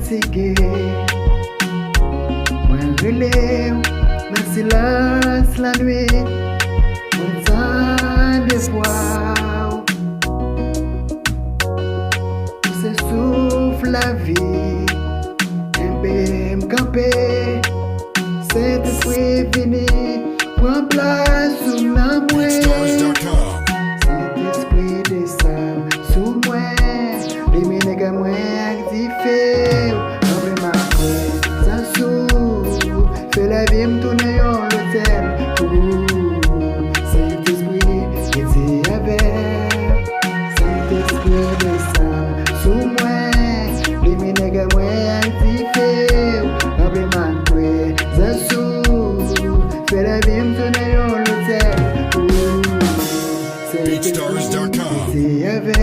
fatigué. Moi relève dans le silence la nuit. On entend des voix. C'est souffle la vie. Un peu m'camper. Cet esprit fini. Prends place sous la mouette. Cet esprit descend sous moi. Les ménègres moi actifés. Après ma fouette, ça s'ouvre. Fais la vie m'tourner en l'hôtel. Cet esprit était avec. Cet esprit descend sous moi. Les ménègres moi actifés. Après ma fouette, ça s'ouvre. Fais la vie m'tourner en l'hôtel. BeatStars.com. Était avec.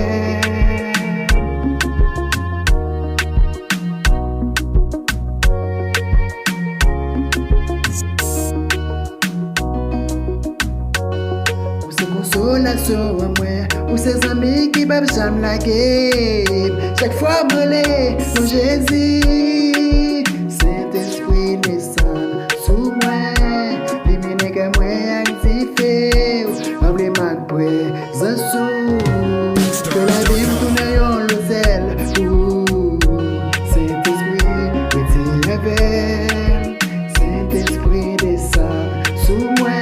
Consolation à moi, ou ces amis qui peuvent jamais la guerre. Chaque fois mollet, non Jésus, Saint-Esprit descend sous moi. Les ménègres moi actifés, emblématique présence. Que la vie me tourne en l'hôtel. Saint-Esprit, était avec. Saint-Esprit descend sous moi.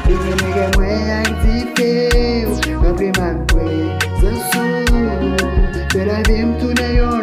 Les ménègres moi actifés, emblématique présence. Que la vie me tourne en